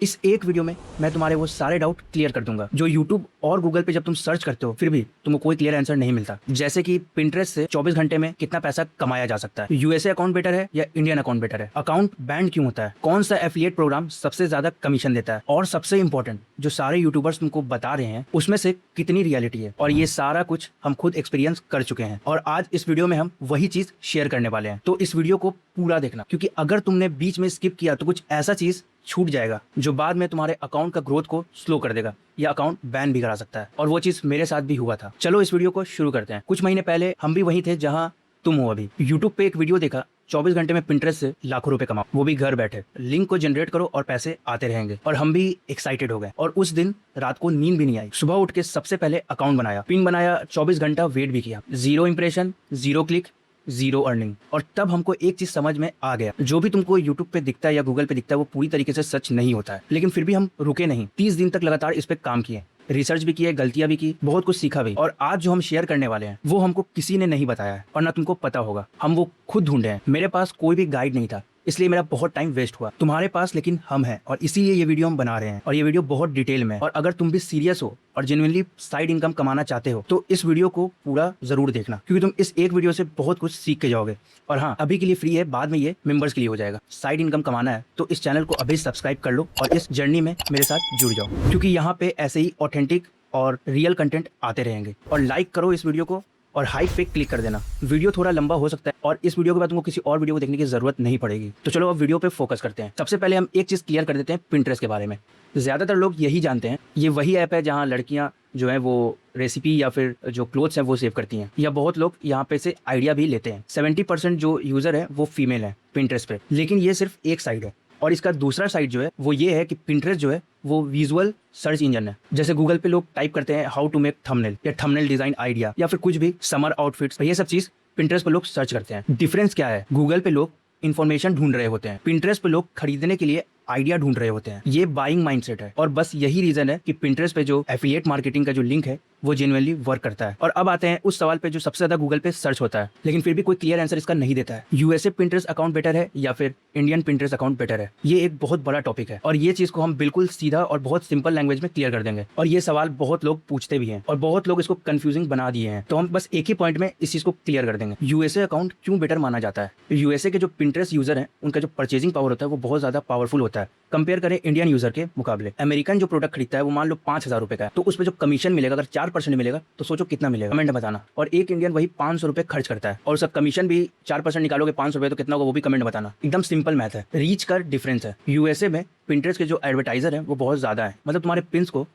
इस एक वीडियो में मैं तुम्हारे वो सारे डाउट क्लियर कर दूंगा जो यूट्यूब और गूगल पे जब तुम सर्च करते हो फिर भी तुमको कोई क्लियर आंसर नहीं मिलता। जैसे कि पिंटरेस्ट से 24 घंटे में कितना पैसा कमाया जा सकता है, यूएसए अकाउंट बेटर है या इंडियन अकाउंट बेटर है, अकाउंट बैंड क्यों होता है, कौन सा एफिलिएट प्रोग्राम सबसे ज्यादा कमीशन देता है, और सबसे इंपॉर्टेंट जो सारे यूट्यूबर्स तुमको बता रहे हैं उसमें से कितनी रियलिटी है। और ये सारा कुछ हम खुद एक्सपीरियंस कर चुके हैं और आज इस वीडियो में हम वही चीज शेयर करने वाले हैं। तो इस वीडियो को पूरा देखना, क्योंकि अगर तुमने बीच में स्किप किया तो कुछ ऐसा चीज छूट जाएगा जो बाद में तुम्हारे अकाउंट का ग्रोथ को स्लो कर देगा या अकाउंट बैन भी करा सकता है। और वो चीज मेरे साथ भी हुआ था। चलो इस वीडियो को शुरू करते हैं। कुछ महीने पहले हम भी वहीं थे जहां तुम हो अभी। यूट्यूब पे एक वीडियो देखा, 24 घंटे में पिंटरेस्ट से लाखों रुपए कमाओ, वो भी घर बैठे। लिंक को जनरेट करो और पैसे आते रहेंगे। और हम भी एक्साइटेड हो गए और उस दिन रात को नींद भी नहीं आई। सुबह उठ के सबसे पहले अकाउंट बनाया, पिन बनाया, 24 घंटा वेट भी किया। 0 इंप्रेशन, 0 क्लिक, 0 अर्निंग। और तब हमको एक चीज समझ में आ गया, जो भी तुमको यूट्यूब पे दिखता है या गूगल पे दिखता है वो पूरी तरीके से सच नहीं होता है। लेकिन फिर भी हम रुके नहीं, 30 दिन तक लगातार इस पे काम किए, रिसर्च भी किए, गलतियां भी की, बहुत कुछ सीखा भी। और आज जो हम शेयर करने वाले हैं वो हमको किसी ने नहीं बताया है और ना तुमको पता होगा। हम वो खुद ढूंढे हैं। मेरे पास कोई भी गाइड नहीं था, इसलिए मेरा बहुत टाइम वेस्ट हुआ। तुम्हारे पास लेकिन हम हैं और इसीलिए ये वीडियो हम बना रहे हैं। और ये वीडियो बहुत डिटेल में है। और अगर तुम भी सीरियस हो और जेन्युइनली साइड इनकम कमाना चाहते हो तो इस वीडियो को पूरा जरूर देखना, क्योंकि तुम इस एक वीडियो से बहुत कुछ सीख के जाओगे। और हाँ, अभी के लिए फ्री है, बाद में ये मेंबर्स के लिए हो जाएगा। साइड इनकम कमाना है तो इस चैनल को अभी सब्सक्राइब कर लो और इस जर्नी में मेरे साथ जुड़ जाओ, क्योंकि यहाँ पे ऐसे ही ऑथेंटिक और रियल कंटेंट आते रहेंगे। और लाइक करो इस वीडियो को और हाइप पे क्लिक कर देना। वीडियो थोड़ा लंबा हो सकता है और इस वीडियो के बाद तुमको किसी और वीडियो को देखने की जरूरत नहीं पड़ेगी। तो चलो अब वीडियो पे फोकस करते हैं। सबसे पहले हम एक चीज क्लियर कर देते हैं पिंटरेस्ट के बारे में। ज्यादातर लोग यही जानते हैं ये वही ऐप है जहाँ लड़कियां जो है वो रेसिपी या फिर जो क्लोथ्स हैं वो सेव करती हैं, या बहुत लोग यहाँ पे से आइडिया भी लेते हैं। 70% जो यूजर है वो फीमेल है पिंटरेस्ट पे। लेकिन ये सिर्फ एक साइड है और इसका दूसरा साइड जो है वो ये है कि पिंटरेस्ट जो है वो विजुअल सर्च इंजन है। जैसे गूगल पे लोग टाइप करते हैं हाउ टू मेक थंबनेल या थंबनेल डिजाइन आइडिया या फिर कुछ भी समर आउटफिट्स, ये सब चीज पिंटरेस्ट पे लोग सर्च करते हैं। डिफरेंस क्या है? गूगल पे लोग इन्फॉर्मेशन ढूंढ रहे होते हैं, पिंटरेस्ट पे लोग खरीदने के लिए आइडिया ढूंढ रहे होते हैं। ये बाइंग माइंडसेट है और बस यही रीजन है कि पिंटरेस्ट पे जो एफिलिएट मार्केटिंग का जो लिंक है वो जेन्युइनली वर्क करता है। और अब आते हैं उस सवाल पे जो सबसे ज्यादा गूगल पे सर्च होता है, लेकिन फिर भी कोई क्लियर आंसर इसका नहीं देता है। यूएसए पिंटरेस्ट अकाउंट बेटर है या फिर इंडियन पिंटरेस्ट अकाउंट बेटर है? ये एक बहुत बड़ा टॉपिक है और ये चीज को हम बिल्कुल सीधा और बहुत सिंपल लैंग्वेज में क्लियर कर देंगे। और ये सवाल बहुत लोग पूछते भी हैं और बहुत लोग इसको कंफ्यूजिंग बना दिए हैं, तो हम बस एक ही पॉइंट में इस चीज को क्लियर कर देंगे। यूएसए अकाउंट क्यों बेटर माना जाता है? यूएसए के जो पिंटरेस्ट यूजर है उनका जो परचेजिंग पावर होता है वो बहुत ज्यादा पावरफुल होता है कंपेयर करें इंडियन यूजर के मुकाबले। अमेरिकन जो प्रोडक्ट खरीदता है वो मान लो 5,000 रुपए का है, तो उस पर जो कमीशन मिलेगा अगर 4% मिलेगा तो सोचो कितना मिलेगा, कमेंट में बताना। और एक इंडियन वही 500 रुपए खर्च करता है और उसका कमीशन भी 4% निकालोगे 500 रुपए तो कितना होगा वो भी कमेंट में बताना। एकदम सिंपल मैथ है, रीच का डिफरेंस है। यूएसए में पिंटरेस्ट के जो एडवर्टाइजर है वो बहुत ज्यादा है, मतलब तुम्हारे पिंस को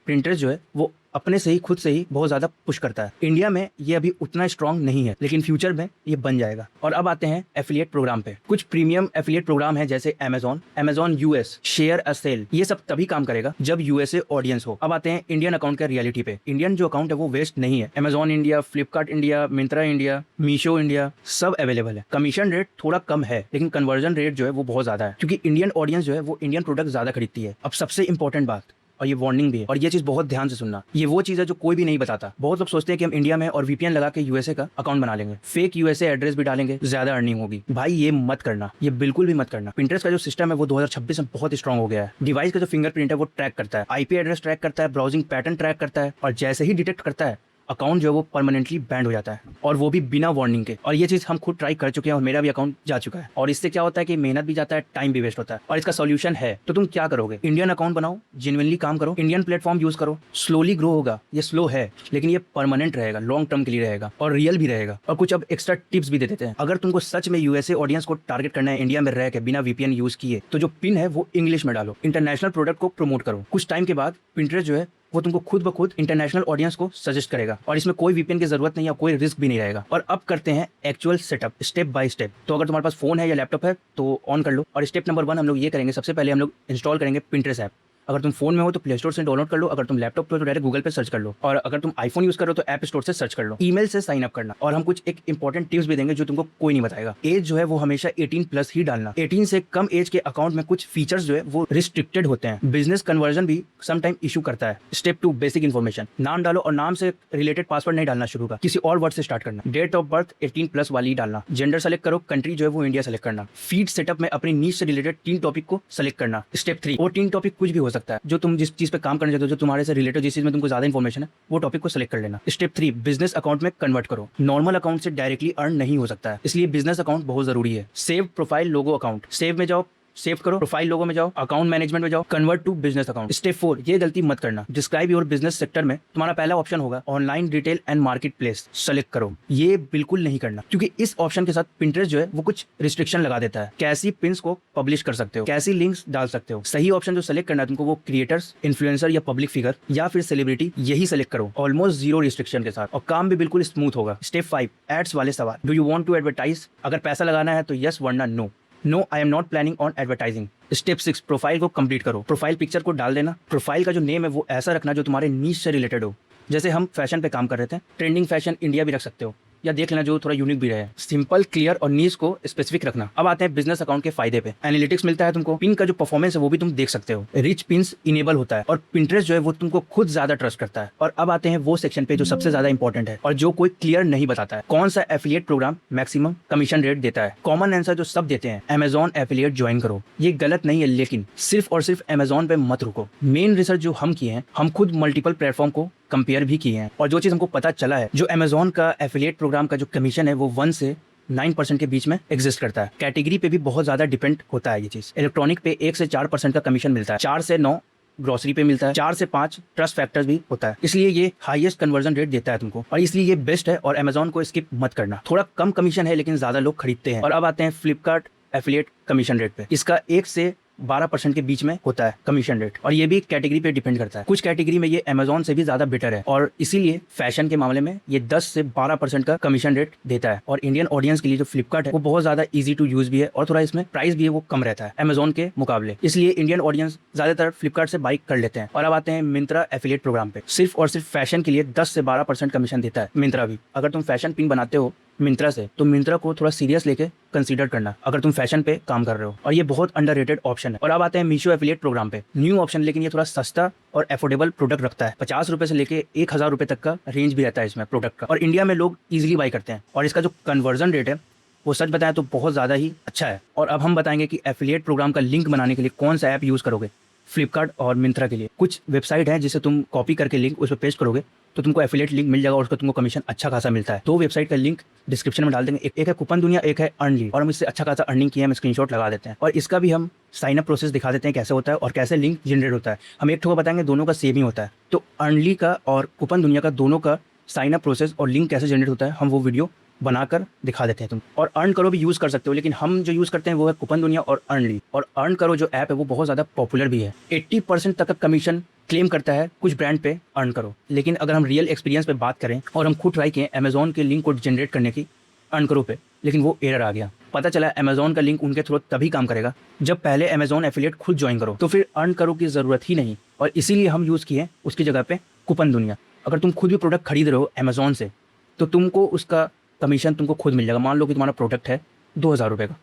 पिंटरेस्ट जो है वो अपने से ही खुद से ही बहुत ज्यादा पुश करता है। इंडिया में ये अभी उतना स्ट्रांग नहीं है, लेकिन फ्यूचर में ये बन जाएगा। और अब आते हैं एफिलिएट प्रोग्राम पे। कुछ प्रीमियम एफिलिएट प्रोग्राम है जैसे Amazon US, share a sale, ये सब तभी काम करेगा जब यूएसए ऑडियंस हो। अब आते हैं इंडियन अकाउंट का रियलिटी पे। इंडियन जो अकाउंट है वो वेस्ट नहीं है। Amazon India, Flipkart India, Myntra India, Meesho India सब अवेलेबल है। कमीशन रेट थोड़ा कम है लेकिन कन्वर्जन रेट जो है वो बहुत ज्यादा है, क्योंकि इंडियन ऑडियंस जो है वो इंडियन प्रोडक्ट ज्यादा खरीदती है। अब सबसे इंपॉर्टेंट बात, और ये वार्निंग भी है और ये चीज बहुत ध्यान से सुनना, ये वो चीज है जो कोई भी नहीं बताता। बहुत लोग सोचते हैं कि हम इंडिया में और वीपीएन लगा के यूएसए का अकाउंट बना लेंगे, फेक यूएसए एड्रेस भी डालेंगे, ज्यादा अर्निंग होगी। भाई ये मत करना, ये बिल्कुल भी मत करना। पिंटरेस्ट का जो सिस्टम है वो 2026 में बहुत स्ट्रांग हो गया है। डिवाइस का जो फिंगरप्रिंट है वो ट्रैक करता है, आईपी एड्रेस ट्रैक करता है, ब्राउजिंग पैटर्न ट्रैक करता है, और जैसे ही डिटेक्ट करता है अकाउंट जो है वो परमानेंटली बैंड हो जाता है, और वो भी बिना वार्निंग के। और ये चीज हम खुद ट्राई कर चुके हैं और मेरा भी अकाउंट जा चुका है। और इससे क्या होता है कि मेहनत भी जाता है, टाइम भी वेस्ट होता है। और इसका सॉल्यूशन है, तो तुम क्या करोगे? इंडियन अकाउंट बनाओ, जेन्युइनली काम करो, इंडियन प्लेटफॉर्म यूज करो, स्लोली ग्रो होगा। ये स्लो है लेकिन ये परमानेंट रहेगा, लॉन्ग टर्म के लिए रहेगा और रियल भी रहेगा। और कुछ अब एक्स्ट्रा टिप्स भी दे देते हैं। अगर तुमको सच में यूएसए ऑडियंस को टारगेट करना है इंडिया में रह के बिना वीपीएन यूज किए, तो जो पिन है वो इंग्लिश में डालो, इंटरनेशनल प्रोडक्ट को प्रमोट करो। कुछ टाइम के बाद पिंटरेस्ट जो है वो तुमको खुद ब खुद इंटरनेशनल ऑडियंस को सजेस्ट करेगा और इसमें कोई वीपीएन की जरूरत नहीं है, कोई रिस्क भी नहीं रहेगा। और अब करते हैं actual setup step by step. तो अगर तुम्हारे पास फोन है या लैपटॉप है तो ऑन कर लो। और स्टेप नंबर 1 हम लोग ये करेंगे, सबसे पहले हम लोग इंस्टॉल करेंगे पिंटरेस्ट ऐप। अगर तुम फोन में हो तो प्ले स्टोर से डाउनलोड कर लो, अगर तुम लैपटॉप पे हो तो डायरेक्ट गूगल पे सर्च कर लो, और अगर तुम आईफोन यूज कर रहे हो तो ऐप स्टोर से सर्च कर लो। ईमेल से साइन अप करना, और हम कुछ एक इंपॉर्टेंट टिप्स भी देंगे जो तुमको कोई नहीं बताएगा। एज जो है वो हमेशा 18+ ही डालना। 18 से कम एज के अकाउंट में कुछ फीचर्स जो है वो रिस्ट्रिक्टेड होते हैं। बिजनेस कन्वर्जन भी सम टाइम इशू करता है। Step 2, basic information. नाम डालो और नाम से रिलेटेड पासवर्ड नहीं डालना शुरू का, किसी और वर्ड से स्टार्ट करना। डेट ऑफ बर्थ 18+ वाली डालना। जेंडर सेलेक्ट करो, कंट्री जो है वो इंडिया सेलेक्ट करना। फीड सेटअप में अपनी नीश से रिलेटेड 3 टॉपिक को सेलेक्ट करना। स्टेप 3, वो 3 टॉपिक कुछ भी हो सकता है, जो तुम जिस चीज पे काम करना चाहते हो, जो तुम्हारे से रिलेटेड, जिस चीज में तुमको ज्यादा इन्फॉर्मेशन है, वो टॉपिक को सेलेक्ट कर लेना। स्टेप 3, बिजनेस अकाउंट में कन्वर्ट करो। नॉर्मल अकाउंट से डायरेक्टली अर्न नहीं हो सकता है, इसलिए बिजनेस अकाउंट बहुत जरूरी है। सेव प्रोफाइल लोगो अकाउंट। सेव में जाओ, सेव करो, प्रोफाइल लोगो में जाओ, अकाउंट मैनेजमेंट में जाओ, convert to business account. Step 4, ये गलती मत करना। डिस्क्राइब योर बिजनेस सेक्टर में तुम्हारा पहला ऑप्शन होगा online retail and market place, select करो। ये बिल्कुल नहीं करना, क्योंकि इस ऑप्शन के साथ पिंटरेस्ट जो है वो कुछ रिस्ट्रिक्शन लगा देता है। कैसी पिन्स को पब्लिश कर सकते हो, कैसी लिंक्स डाल सकते हो। सही ऑप्शन जो सेलेक्ट करना है तुमको वो क्रिएटर्स, इन्फ्लुएंसर या पब्लिक फिगर या फिर सेलिब्रिटी, यही सेलेक्ट करो ऑलमोस्ट 0 रिस्ट्रिक्शन के साथ, और काम भी बिल्कुल स्मूथ होगा। स्टेप 5, एड्स वाले सवाल। Do you want to advertise? अगर पैसा लगाना है तो यस, वरना no. No, I am not planning on advertising. Step 6, profile को कंप्लीट करो। प्रोफाइल पिक्चर को डाल देना। प्रोफाइल का जो नेम है वो ऐसा रखना जो तुम्हारे नीश से रिलेटेड हो। जैसे हम फैशन पे काम कर रहे थे, ट्रेंडिंग फैशन इंडिया भी रख सकते हो, या देख लेना जो थोड़ा यूनिक भी रहे। सिंपल, क्लियर और नीश को स्पेसिफिक रखना। अब आते हैं बिजनेस अकाउंट के फायदे पे। एनालिटिक्स मिलता है तुमको, पिन का जो परफॉर्मेंस है वो भी तुम देख सकते हो। रिच पिन्स इनेबल होता है, और पिंटरेस्ट जो है वो तुमको खुद ज्यादा ट्रस्ट करता है। और अब आते हैं वो सेक्शन पे जो सबसे ज्यादा इंपॉर्टेंट है और जो कोई क्लियर नहीं बताता है। कौन सा affiliate program maximum commission rate देता है? कॉमन आंसर जो सब देते हैं, अमेजॉन एफिलिएट ज्वाइन करो। ये गलत नहीं है, लेकिन सिर्फ और सिर्फ अमेजॉन पे मत रुको। मेन रिसर्च जो हम किए हैं, हम खुद मल्टीपल प्लेटफॉर्म को कंपेयर भी किए हैं, और जो चीज हमको पता चला है, जो अमेजॉन का एफिलिएट प्रोग्राम का जो कमीशन है वो 1 से 9% के बीच में एग्जिस्ट करता है। कैटेगरी पे भी बहुत ज्यादा डिपेंड होता है ये चीज। इलेक्ट्रॉनिक पे 1 से 4% का कमीशन मिलता है, 4 से 9 ग्रोसरी पे मिलता है, 4 से 5 ट्रस्ट फैक्टर्स भी होता है। इसलिए ये हाईएस्ट कन्वर्जन रेट देता है तुमको, और इसलिए ये बेस्ट है, और अमेजॉन को स्किप मत करना। थोड़ा कम कमीशन है लेकिन ज्यादा लोग खरीदते हैं। और अब आते हैं फ्लिपकार्ट एफिलिएट कमीशन रेट पे। इसका 1 से 12% के बीच में होता है कमीशन रेट, और ये भी कैटेगरी पे डिपेंड करता है। कुछ कैटेगरी में ये अमेजॉन से भी ज्यादा बेटर है, और इसीलिए फैशन के मामले में ये 10 से 12% का कमीशन रेट देता है। और इंडियन ऑडियंस के लिए जो फ्लिपकार्ट है वो बहुत ज्यादा इजी टू यूज भी है, और थोड़ा इसमें प्राइस भी है वो कम रहता है अमेजॉन के मुकाबले, इसलिए इंडियन ऑडियंस ज्यादातर फ्लिपकार्ट से बाई कर लेते हैं। और अब आते हैं मिंत्रा एफिलिएट प्रोग्राम पे। सिर्फ और सिर्फ फैशन के लिए 10 से 12% कमीशन देता है मिंत्रा भी। अगर तुम फैशन पिन बनाते हो मिंत्रा से, तो मिंत्रा को थोड़ा सीरियस लेके कंसीडर करना अगर तुम फैशन पे काम कर रहे हो, और ये बहुत अंडररेटेड ऑप्शन है। और अब आते हैं मीशो एफिलिएट प्रोग्राम पे। न्यू ऑप्शन, लेकिन ये थोड़ा सस्ता और एफोर्डेबल प्रोडक्ट रखता है। 50 रुपए से लेके 1000 रुपए तक का रेंज भी रहता है इसमें प्रोडक्ट का, और इंडिया में लोग इजिली बाई करते हैं। और इसका जो कन्वर्जन रेट है वो सच बताएं तो बहुत ज़्यादा ही अच्छा है। और अब हम बताएंगे कि एफिलिएट प्रोग्राम का लिंक बनाने के लिए कौन सा ऐप यूज़ करोगे फ्लिपकार्ट और मिंत्रा के लिए। कुछ वेबसाइट है जिसे तुम कॉपी करके लिंक उस पर पेस्ट करोगे तो तुमको एफिलिएट लिंक मिल जाएगा, और उसका तुमको कमीशन अच्छा खासा मिलता है। 2 वेबसाइट का लिंक डिस्क्रिप्शन में डाल देंगे, एक है कूपन दुनिया, एक है अर्नली, और हम इससे अच्छा खासा अर्निंग किया है, हम स्क्रीनशॉट लगा देते हैं। और इसका भी हम साइन अप प्रोसेस दिखा देते हैं कैसे होता है और कैसे लिंक जनरेट होता है। हम एक ठोका बताएंगे, दोनों का सेम ही होता है। तो अर्नली का और कूपन दुनिया का दोनों का साइन अप प्रोसेस और लिंक कैसे जनरेट होता है हम वो वीडियो बनाकर दिखा देते हैं तुम। और अर्न करो भी यूज़ कर सकते हो, लेकिन हम जो यूज़ करते हैं वो है कूपन दुनिया और अर्नली। और अर्न करो जो ऐप है वो बहुत ज़्यादा पॉपुलर भी है, 80% तक का कमीशन क्लेम करता है कुछ ब्रांड पे अर्न करो। लेकिन अगर हम रियल एक्सपीरियंस पे बात करें, और हम खुद ट्राई किए अमेजॉन के लिंक को जनरेट करने की अर्न करो पे, लेकिन वो एरर आ गया। पता चला अमेजॉन का लिंक उनके थ्रू तभी काम करेगा जब पहले अमेजॉन एफिलिएट खुद ज्वाइन करो, तो फिर अर्न करो की ज़रूरत ही नहीं। और इसीलिए हम यूज़ किए उसकी जगह पे कूपन दुनिया। अगर तुम खुद भी प्रोडक्ट खरीद रहे हो अमेजॉन से, तो तुमको उसका कमीशन तुमको खुद मिल जाएगा। मान लो कि तुम्हारा प्रोडक्ट है 2000 रुपये का,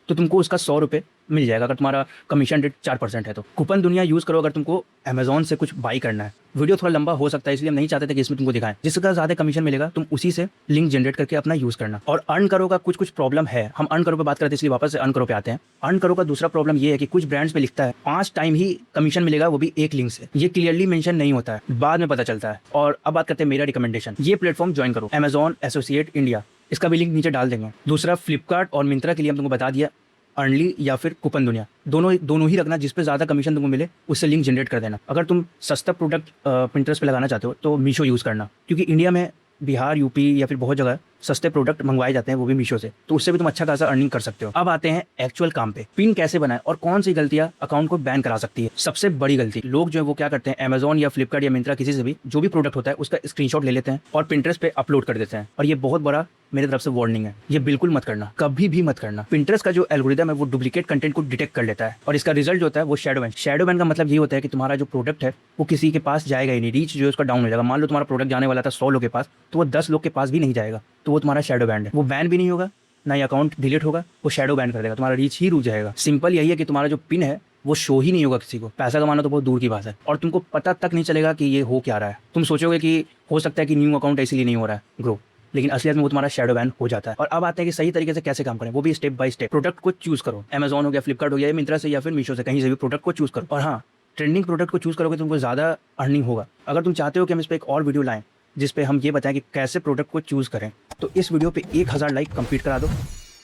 तो तुमको उसका 100 रुपये मिल जाएगा अगर तुम्हारा कमीशन रेट 4% है तो। कूपन दुनिया यूज़ करो अगर तुमको अमेजॉन से कुछ बाई करना है। वीडियो थोड़ा लंबा हो सकता है, इसलिए हम नहीं चाहते थे कि इसमें तुमको दिखाएं। जिसका ज़्यादा कमीशन मिलेगा तुम उसी से लिंक जनरेट करके अपना यूज़ करना। और अर्न करो का कुछ प्रॉब्लम है, हम अर्न करो पे बात करते हैं इसलिए वापस से अर्न करो पे आते हैं। अर्न करो का दूसरा प्रॉब्लम ये है कि कुछ ब्रांड्स पे लिखता है 5 टाइम ही कमीशन मिलेगा, वो भी एक लिंक से। ये क्लियरली मेंशन नहीं होता है, बाद में पता चलता है। और अब बात करते हैं मेरा रिकमेंडेशन, ये प्लेटफॉर्म ज्वाइन करो, अमेजॉन एसोसिएट इंडिया, इसका भी लिंक नीचे डाल देंगे। दूसरा फ्लिपकार्ट और मिंत्रा के लिए हम तुमको बता दिया अर्नली या फिर कूपन दुनिया, दोनों ही रखना। जिस पे ज़्यादा कमीशन तुमको मिले उससे लिंक जनरेट कर देना। अगर तुम सस्ता प्रोडक्ट पिंटरेस्ट पे लगाना चाहते हो तो मीशो यूज़ करना, क्योंकि इंडिया में बिहार, यूपी या फिर बहुत जगह सस्ते प्रोडक्ट मंगवाए जाते हैं वो भी मीशो से, तो उससे भी तुम अच्छा खासा अर्निंग कर सकते हो। अब आते हैं एक्चुअल काम पे, पिन कैसे बनाए और कौन सी गलतियां अकाउंट को बैन करा सकती है। सबसे बड़ी गलती, लोग जो है वो क्या करते हैं, अमेजॉन या फ्लिपकार्ट या मिंत्रा किसी से भी जो भी प्रोडक्ट होता है उसका स्क्रीनशॉट ले लेते हैं और पिंटरेस्ट पे अपलोड कर देते हैं। और ये बहुत बड़ा मेरी तरफ से वार्निंग है, ये बिल्कुल मत करना, कभी भी मत करना। पिंटरेस्ट का जो एल्गोरिदम है वो डुप्लीकेट कंटेंट को डिटेक्ट कर लेता है और इसका रिजल्ट जो होता है वो शैडो बैन। शैडो बैन का मतलब ये होता है कि तुम्हारा जो प्रोडक्ट है वो किसी के पास जाएगा ही नहीं, रीच जो है उसका डाउन हो जाएगा। मान लो तुम्हारा प्रोडक्ट जाने वाला था 100 लोग के पास, तो वो 10 लोग के पास भी नहीं जाएगा, तो वो तुम्हारा शैडो बैन है। वो बैन भी नहीं होगा, ना ही अकाउंट डिलीट होगा, वो शैडो बैन कर देगा, तुम्हारा रीच ही रुक जाएगा। सिंपल यही है कि तुम्हारा जो पिन है वो शो ही नहीं होगा किसी को। पैसा कमाना तो बहुत दूर की बात है और तुमको पता तक नहीं चलेगा कि ये हो क्या रहा है। तुम सोचोगे कि हो सकता है कि न्यू अकाउंट इसीलिए नहीं हो रहा है ग्रो, लेकिन असलियत में वो तुम्हारा शैडो बैन हो जाता है। और अब आते हैं कि सही तरीके से कैसे काम करें, वो भी स्टेप बाय स्टेप। प्रोडक्ट को चूज करो, अमेजॉन हो गया, फ्लिपकार्ट हो गया, मिंत्रा से या फिर मीशो से, कहीं से भी प्रोडक्ट को चूज करो। और हाँ, ट्रेंडिंग प्रोडक्ट को चूज करोगे तो तुमको ज़्यादा अर्निंग होगा। अगर तुम चाहते हो कि हम इस पर एक और वीडियो लाएं जिस पे हम ये बताएं कि कैसे प्रोडक्ट को चूज करें, तो इस वीडियो पे 1000 लाइक कंप्लीट करा दो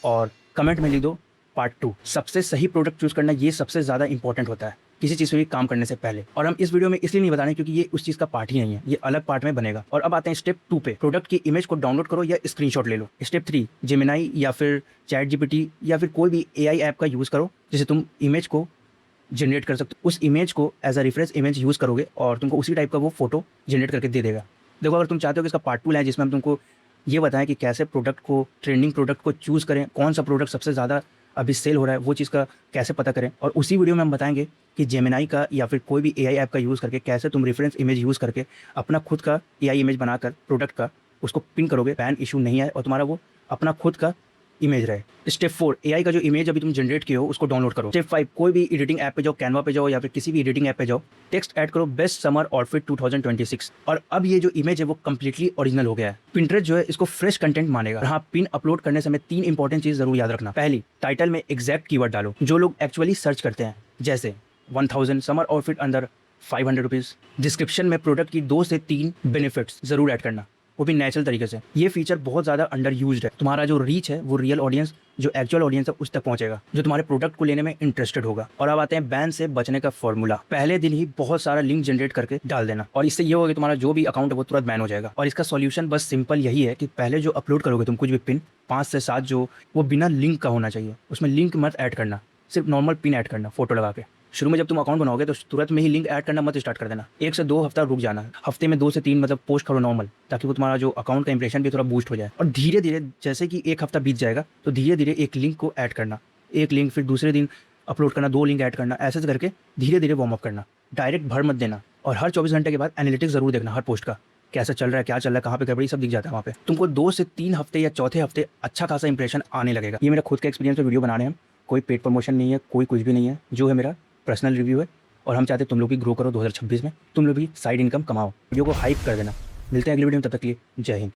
और कमेंट में लिख दो पार्ट 2। सबसे सही प्रोडक्ट चूज करना ये सबसे ज़्यादा इंपॉर्टेंट होता है किसी चीज़ पे भी काम करने से पहले। और हम इस वीडियो में इसलिए नहीं बता रहे क्योंकि ये उस चीज़ का पार्ट ही नहीं है, ये अलग पार्ट में बनेगा। और अब आते हैं स्टेप 2 पे, प्रोडक्ट की इमेज को डाउनलोड करो या स्क्रीनशॉट ले लो। स्टेप 3, जेमिनाई या फिर चैट जीपीटी या फिर कोई भी एआई ऐप का यूज़ करो जिसे तुम इमेज को जनरेट कर सकते हो। उस इमेज को as a reference image use करोगे और तुमको उसी टाइप का वो फोटो जनरेट करके दे देगा। देखो, अगर तुम चाहते हो कि इसका पार्ट 2 लाएं जिसमें हम तुमको ये बताएं कि कैसे प्रोडक्ट को, ट्रेंडिंग प्रोडक्ट को चूज़ करें, कौन सा प्रोडक्ट सबसे ज़्यादा अभी सेल हो रहा है वो चीज़ का कैसे पता करें, और उसी वीडियो में हम बताएंगे कि जेमिनाई का या फिर कोई भी एआई ऐप का यूज़ करके कैसे तुम रेफरेंस इमेज यूज़ करके अपना खुद का एआई इमेज बनाकर प्रोडक्ट का उसको पिन करोगे, बैन इशू नहीं आए और तुम्हारा वो अपना खुद का इमेज रहे। स्टेप 4, एआई का जो इमेज अभी तुम जनरेट किए हो उसको डाउनलोड करो। स्टेप 5, कोई भी एडिटिंग ऐप पे जाओ, कैनवा पे जाओ या फिर किसी भी एडिटिंग ऐप पे जाओ, टेक्स्ट ऐड करो बेस्ट समर आउटफिट 2026। और अब ये जो इमेज है वो कंप्लीटली ओरिजिनल हो गया है। पिंटरेस्ट जो है इसको फ्रेश कंटेंट मानेगा। और हाँ, पिन अपलोड करने समय 3 इंपॉर्टेंट चीज जरूर याद रखना। पहली, टाइटल में एग्जैक्ट कीवर्ड डालो जो लोग एक्चुअली सर्च करते हैं, जैसे 1000 समर आउटफिट अंदर 500 रुपीज़। डिस्क्रिप्शन में प्रोडक्ट की 2 से 3 बेनिफिट्स जरूर ऐड करना, वो भी नेचुरल तरीके से। ये फीचर बहुत ज़्यादा अंडर यूज्ड है। तुम्हारा जो रीच है वो रियल ऑडियंस, जो एक्चुअल ऑडियंस है उस तक पहुंचेगा जो तुम्हारे प्रोडक्ट को लेने में इंटरेस्टेड होगा। और अब आते हैं बैन से बचने का फॉर्मूला। पहले दिन ही बहुत सारा लिंक जनरेट करके डाल देना और इससे ये होगा कि तुम्हारा जो भी अकाउंट है वो तुरंत बैन हो जाएगा। और इसका सॉल्यूशन बस सिंपल यही है कि पहले जो अपलोड करोगे तुम कुछ भी पिन, 5 से 7 जो, वो बिना लिंक का होना चाहिए। उसमें लिंक मत ऐड करना, सिर्फ नॉर्मल पिन ऐड करना फोटो लगा के। शुरू में जब तुम अकाउंट बनाओगे तो तुरंत में ही लिंक ऐड करना मत स्टार्ट कर देना। 1 से 2 हफ्ता रुक जाना, हफ्ते में 2 से 3 मतलब पोस्ट करो नॉर्मल, ताकि वो तुम्हारा जो अकाउंट का इंप्रेशन भी थोड़ा बूस्ट हो जाए। और धीरे धीरे जैसे कि 1 हफ्ता बीत जाएगा तो धीरे धीरे एक लिंक को ऐड करना, एक लिंक फिर दूसरे दिन अपलोड करना, 2 लिंक ऐड करना, ऐसे करके धीरे धीरे वार्म अप करना। डायरेक्ट भर मत देना। और हर 24 घंटे के बाद एनालिटिक्स जरूर देखना, हर पोस्ट का कैसा चल रहा है, क्या चल रहा है, कहाँ पे गड़बड़ी, सब दिख जाता है वहाँ पे। तुमको 2 से 3 हफ्ते या चौथे हफ्ते अच्छा खासा इंप्रेशन आने लगेगा। ये मेरा खुद का एक्सपीरियंस है, वीडियो बनाने हैं, कोई पेड प्रमोशन नहीं है, कोई कुछ भी नहीं है, जो है मेरा पर्सनल रिव्यू है। और हम चाहते हैं तुम लोग भी ग्रो करो 2026 में, तुम लोग भी साइड इनकम कमाओ। वीडियो को हाइप कर देना। मिलते हैं अगली वीडियो में, तब तक के लिए जय हिंद।